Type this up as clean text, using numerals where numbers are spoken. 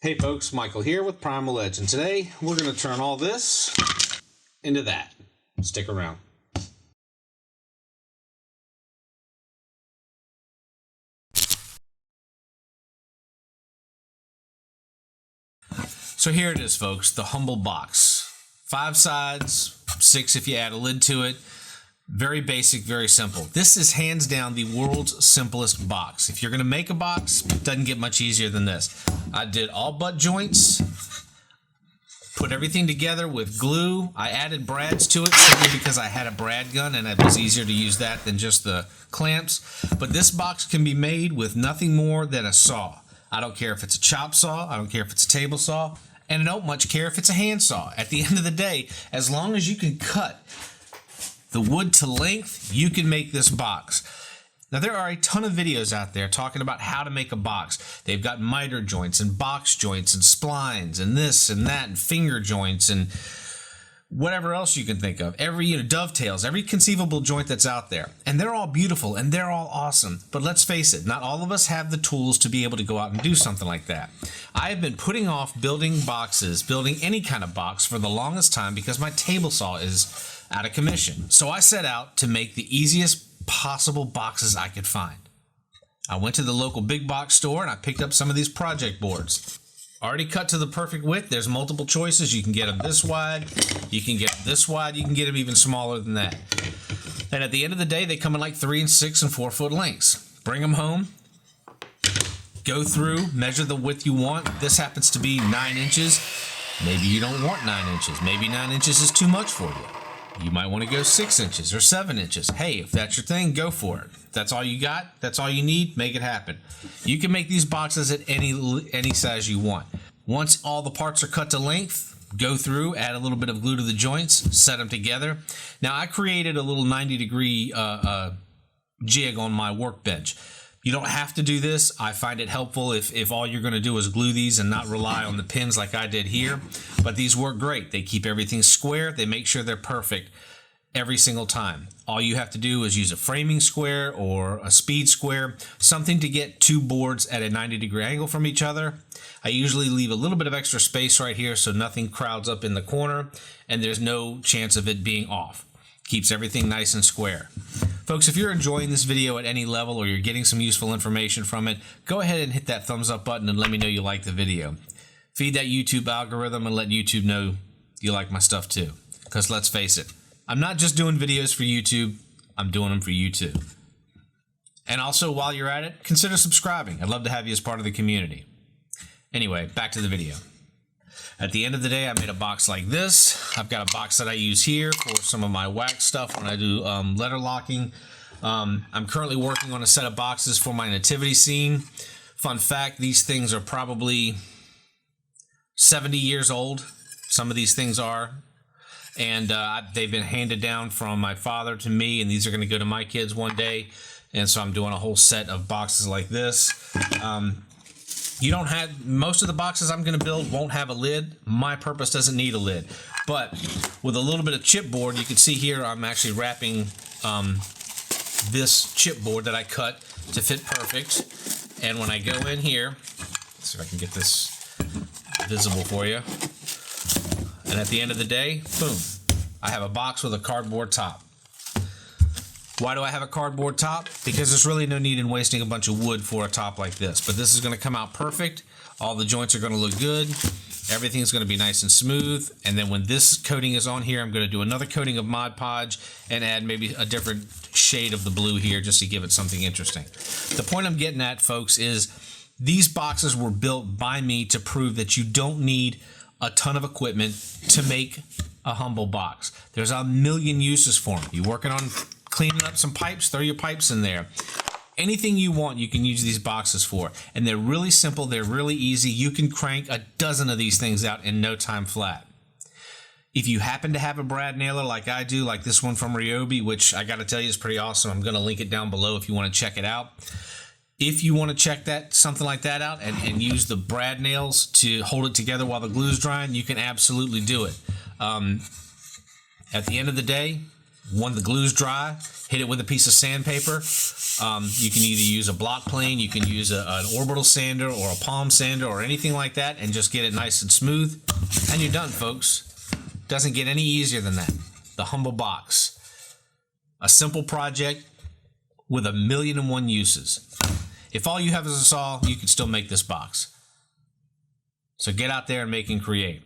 Hey folks, Michael here with Primal Edge, and today we're going to turn all this into that. Stick around. So here it is, folks, the humble box. 5 sides, 6 if you add a lid to it. Very basic, very simple. This is hands down the world's simplest box. If you're going to make a box, it doesn't get much easier than this. I did all butt joints, put everything together with glue. I added brads to it simply because I had a brad gun and it was easier to use that than just the clamps. But this box can be made with nothing more than a saw. I don't care if it's a chop saw, I don't care if it's a table saw, and I don't much care if it's a hand saw. At the end of the day, as long as you can cut the wood to length, you can make this box. Now there are a ton of videos out there talking about how to make a box. They've got miter joints and box joints and splines and this and that and finger joints and whatever else you can think of. Every, dovetails, every conceivable joint that's out there. And they're all beautiful and they're all awesome. But let's face it, not all of us have the tools to be able to go out and do something like that. I have been putting off building boxes, building any kind of box for the longest time because my table saw is out of commission. So I set out to make the easiest possible boxes I could find. I went to the local big box store and I picked up some of these project boards. Already cut to the perfect width. There's multiple choices. You can get them this wide, you can get them this wide, you can get them even smaller than that. And at the end of the day, they come in like 3 and 6 and 4 foot lengths. Bring them home, go through, measure the width you want. This happens to be 9 inches. Maybe you don't want 9 inches. Maybe 9 inches is too much for you. You might want to go 6 inches or 7 inches. Hey, if that's your thing, go for it. If that's all you got, that's all you need, make it happen. You can make these boxes at any size you want. Once all the parts are cut to length, go through, add a little bit of glue to the joints, set them together. Now I created a little 90-degree jig on my workbench. You don't have to do this. I find it helpful if all you're going to do is glue these and not rely on the pins like I did here. But these work great. They keep everything square. They make sure they're perfect every single time. All you have to do is use a framing square or a speed square, something to get 2 boards at a 90-degree angle from each other. I usually leave a little bit of extra space right here so nothing crowds up in the corner and there's no chance of it being off. Keeps everything nice and square. Folks, if you're enjoying this video at any level or you're getting some useful information from it, go ahead and hit that thumbs up button and let me know you like the video. Feed that YouTube algorithm and let YouTube know you like my stuff too. Because let's face it, I'm not just doing videos for YouTube, I'm doing them for you too. And also, while you're at it, consider subscribing. I'd love to have you as part of the community. Anyway, back to the video. At the end of the day, I made a box like this. I've got a box that I use here for some of my wax stuff when I do letter locking. I'm currently working on a set of boxes for my nativity scene. Fun fact, these things are probably 70 years old. Some of these things are. And they've been handed down from my father to me, and these are going to go to my kids one day. And so I'm doing a whole set of boxes like this. You don't have, most of the boxes I'm going to build won't have a lid. My purpose doesn't need a lid. But with a little bit of chipboard, you can see here I'm actually wrapping this chipboard that I cut to fit perfect. And when I go in here, let's see if I can get this visible for you. And at the end of the day, boom, I have a box with a cardboard top. Why do I have a cardboard top? Because there's really no need in wasting a bunch of wood for a top like this. But this is going to come out perfect. All the joints are going to look good. Everything's going to be nice and smooth. And then when this coating is on here, I'm going to do another coating of Mod Podge and add maybe a different shade of the blue here just to give it something interesting. The point I'm getting at, folks, is these boxes were built by me to prove that you don't need a ton of equipment to make a humble box. There's a million uses for them. You're working on cleaning up some pipes, throw your pipes in there. Anything you want, you can use these boxes for. And they're really simple, they're really easy. You can crank a dozen of these things out in no time flat. If you happen to have a brad nailer like I do, like this one from Ryobi, which I gotta tell you is pretty awesome. I'm gonna link it down below if you wanna check it out. If you wanna check that, something like that out and use the brad nails to hold it together while the glue's drying, you can absolutely do it. At the end of the day, When the glue's dry, hit it with a piece of sandpaper. You can either use a block plane, you can use an orbital sander or a palm sander or anything like that, and just get it nice and smooth. And you're done, folks. Doesn't get any easier than that. The humble box. A simple project with 1,000,001 uses. If all you have is a saw, you can still make this box. So get out there and make and create.